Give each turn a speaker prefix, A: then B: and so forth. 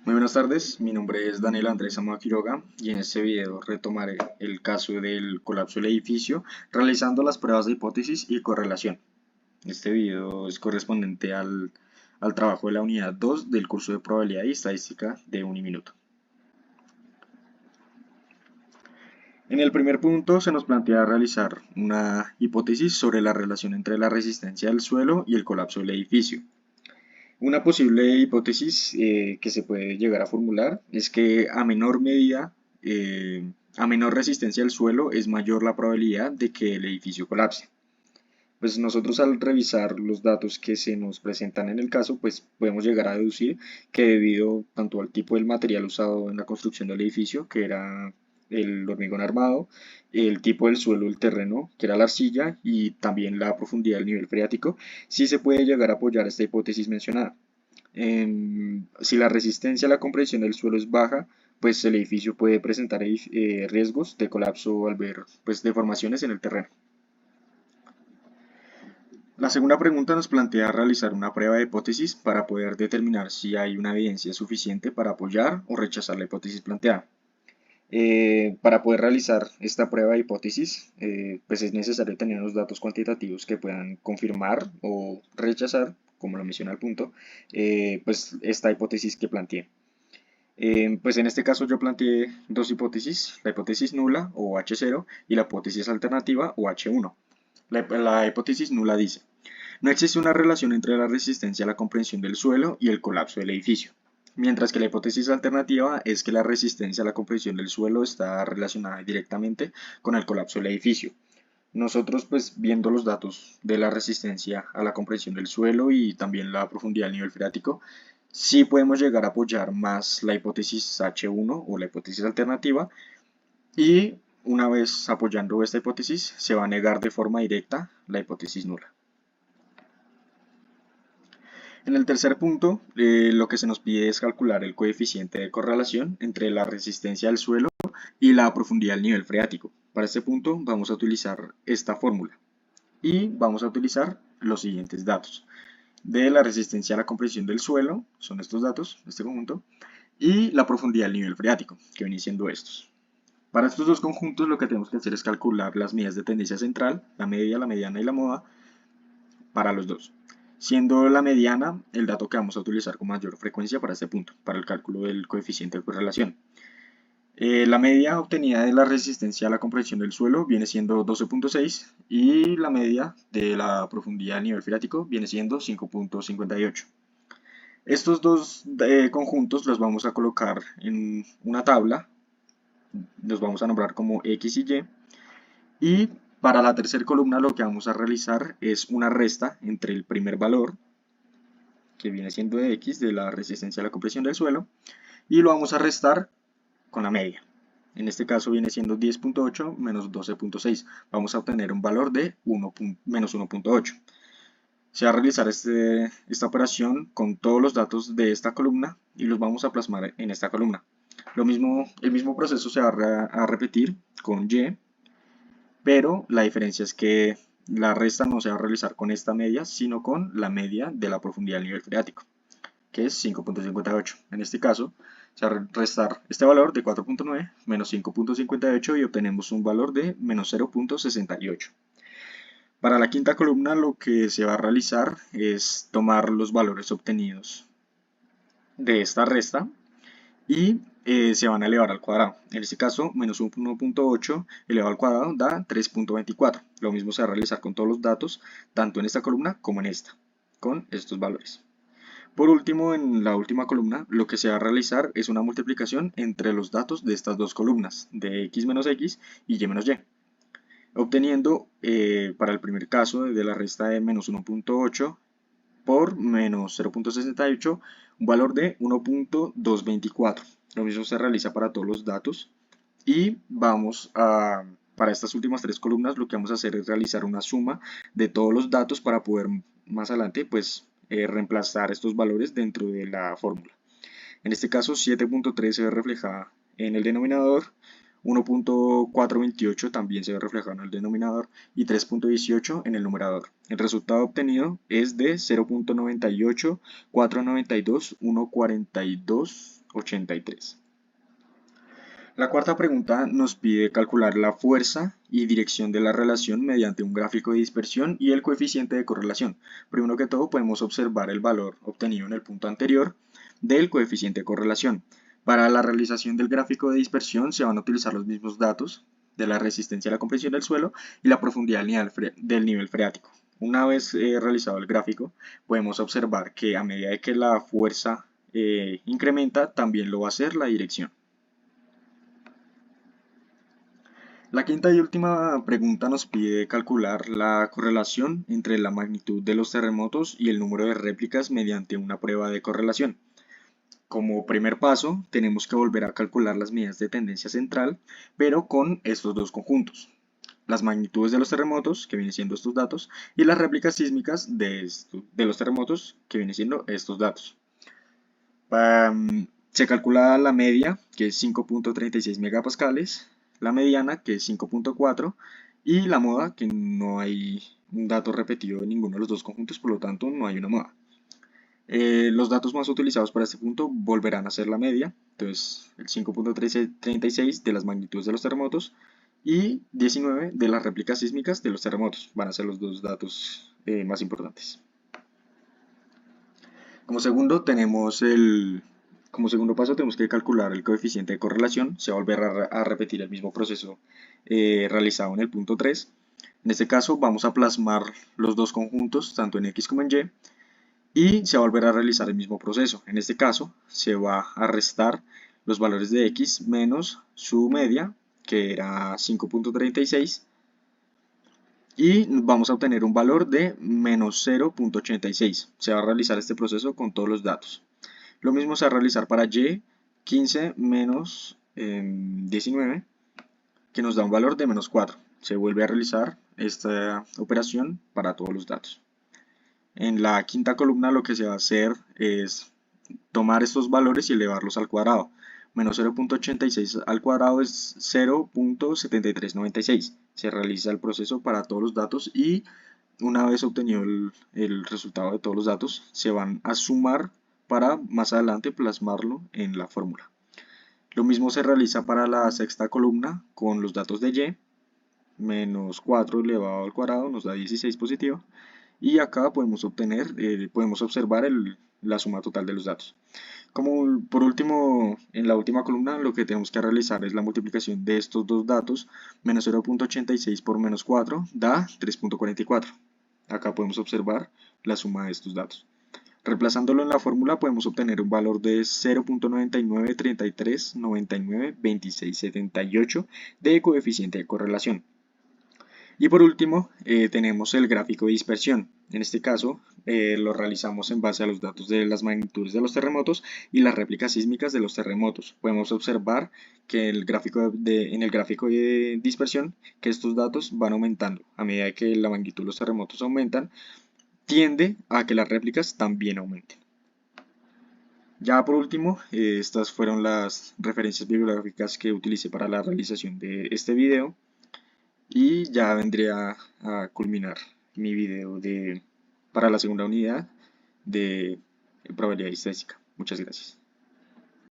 A: Muy buenas tardes, mi nombre es Daniel Andrés Amado Quiroga y en este video retomaré el caso del colapso del edificio realizando las pruebas de hipótesis y correlación. Este video es correspondiente al trabajo de la unidad 2 del curso de probabilidad y estadística de Uniminuto. En el primer punto se nos plantea realizar una hipótesis sobre la relación entre la resistencia del suelo y el colapso del edificio. Una posible hipótesis que se puede llegar a formular es que a menor medida, a menor resistencia al suelo, es mayor la probabilidad de que el edificio colapse. Pues nosotros al revisar los datos que se nos presentan en el caso, pues podemos llegar a deducir que debido tanto al tipo del material usado en la construcción del edificio, que era el hormigón armado, el tipo del suelo del terreno, que era la arcilla, y también la profundidad del nivel freático, sí se puede llegar a apoyar esta hipótesis mencionada. Si la resistencia a la compresión del suelo es baja, pues el edificio puede presentar riesgos de colapso al ver pues, deformaciones en el terreno. La segunda pregunta nos plantea realizar una prueba de hipótesis para poder determinar si hay una evidencia suficiente para apoyar o rechazar la hipótesis planteada. Para poder realizar esta prueba de hipótesis, pues es necesario tener unos datos cuantitativos que puedan confirmar o rechazar, como lo menciona el punto, pues esta hipótesis que planteé. Pues en este caso yo planteé dos hipótesis, la hipótesis nula o H0 y la hipótesis alternativa o H1. La hipótesis nula dice: no existe una relación entre la resistencia a la comprensión del suelo y el colapso del edificio. Mientras que la hipótesis alternativa es que la resistencia a la comprensión del suelo está relacionada directamente con el colapso del edificio. Nosotros, pues viendo los datos de la resistencia a la compresión del suelo y también la profundidad del nivel freático, sí podemos llegar a apoyar más la hipótesis H1 o la hipótesis alternativa, y una vez apoyando esta hipótesis se va a negar de forma directa la hipótesis nula. En el tercer punto, lo que se nos pide es calcular el coeficiente de correlación entre la resistencia del suelo y la profundidad del nivel freático. Para este punto vamos a utilizar esta fórmula y vamos a utilizar los siguientes datos. De la resistencia a la compresión del suelo, son estos datos, este conjunto, y la profundidad del nivel freático, que vienen siendo estos. Para estos dos conjuntos lo que tenemos que hacer es calcular las medidas de tendencia central, la media, la mediana y la moda, para los dos, siendo la mediana el dato que vamos a utilizar con mayor frecuencia para este punto, para el cálculo del coeficiente de correlación. La media obtenida de la resistencia a la compresión del suelo viene siendo 12.6 y la media de la profundidad del nivel freático viene siendo 5.58. Estos dos conjuntos los vamos a colocar en una tabla, los vamos a nombrar como X y Y, y para la tercera columna lo que vamos a realizar es una resta entre el primer valor, que viene siendo de X, de la resistencia a la compresión del suelo, y lo vamos a restar con la media. En este caso viene siendo 10.8 menos 12.6. Vamos a obtener un valor de menos 1.8. Se va a realizar esta operación con todos los datos de esta columna y los vamos a plasmar en esta columna. El mismo proceso se va a repetir con Y, pero la diferencia es que la resta no se va a realizar con esta media, sino con la media de la profundidad del nivel freático, que es 5.58. En este caso, se va a restar este valor de 4.9 menos 5.58 y obtenemos un valor de menos 0.68. Para la quinta columna lo que se va a realizar es tomar los valores obtenidos de esta resta y se van a elevar al cuadrado. En este caso, menos 1.8 elevado al cuadrado da 3.24. Lo mismo se va a realizar con todos los datos, tanto en esta columna como en esta, con estos valores. Por último, en la última columna, lo que se va a realizar es una multiplicación entre los datos de estas dos columnas, de x menos x y y menos y, obteniendo para el primer caso de la resta de menos 1.8 por menos 0.68 un valor de 1.224. Lo mismo se realiza para todos los datos y para estas últimas tres columnas lo que vamos a hacer es realizar una suma de todos los datos para poder más adelante pues reemplazar estos valores dentro de la fórmula. En este caso 7.3 se ve reflejada en el denominador, 1.428 también se ve reflejado en el denominador y 3.18 en el numerador. El resultado obtenido es de 0.98, 492, 142, 83. La cuarta pregunta nos pide calcular la fuerza y dirección de la relación mediante un gráfico de dispersión y el coeficiente de correlación. Primero que todo podemos observar el valor obtenido en el punto anterior del coeficiente de correlación. Para la realización del gráfico de dispersión se van a utilizar los mismos datos de la resistencia a la compresión del suelo y la profundidad del nivel freático. Una vez realizado el gráfico, podemos observar que a medida que la fuerza incrementa, también lo va a hacer la dirección. La quinta y última pregunta nos pide calcular la correlación entre la magnitud de los terremotos y el número de réplicas mediante una prueba de correlación. Como primer paso, tenemos que volver a calcular las medidas de tendencia central, pero con estos dos conjuntos. Las magnitudes de los terremotos, que vienen siendo estos datos, y las réplicas sísmicas de los terremotos, que vienen siendo estos datos. Se calcula la media, que es 5.36 megapascales, la mediana, que es 5.4, y la moda, que no hay un dato repetido en ninguno de los dos conjuntos, por lo tanto no hay una moda. Los datos más utilizados para este punto volverán a ser la media, entonces el 5.36 de las magnitudes de los terremotos y 19 de las réplicas sísmicas de los terremotos, van a ser los dos datos más importantes. Como segundo paso tenemos que calcular el coeficiente de correlación. Se va a volver a repetir el mismo proceso realizado en el punto 3. En este caso vamos a plasmar los dos conjuntos, tanto en X como en Y, y se va a volver a realizar el mismo proceso. En este caso se va a restar los valores de X menos su media, que era 5.36, y vamos a obtener un valor de menos 0.86. Se va a realizar este proceso con todos los datos. Lo mismo se va a realizar para y, 15 menos 19, que nos da un valor de menos 4. Se vuelve a realizar esta operación para todos los datos. En la quinta columna lo que se va a hacer es tomar estos valores y elevarlos al cuadrado. Menos 0.86 al cuadrado es 0.7396. Se realiza el proceso para todos los datos y una vez obtenido el resultado de todos los datos, se van a sumar para más adelante plasmarlo en la fórmula. Lo mismo se realiza para la sexta columna con los datos de y. Menos 4 elevado al cuadrado nos da 16 positivo. Y acá podemos observar la suma total de los datos. Como por último, en la última columna lo que tenemos que realizar es la multiplicación de estos dos datos. Menos 0.86 por menos 4 da 3.44. Acá podemos observar la suma de estos datos. Reemplazándolo en la fórmula podemos obtener un valor de 0.9933992678 de coeficiente de correlación. Y por último, tenemos el gráfico de dispersión. En este caso, lo realizamos en base a los datos de las magnitudes de los terremotos y las réplicas sísmicas de los terremotos. Podemos observar que en el gráfico de dispersión, que estos datos van aumentando. A medida que la magnitud de los terremotos aumentan, tiende a que las réplicas también aumenten. Ya por último, estas fueron las referencias bibliográficas que utilicé para la realización de este video. Y ya vendría a culminar mi video para la segunda unidad de probabilidad estadística. Muchas gracias.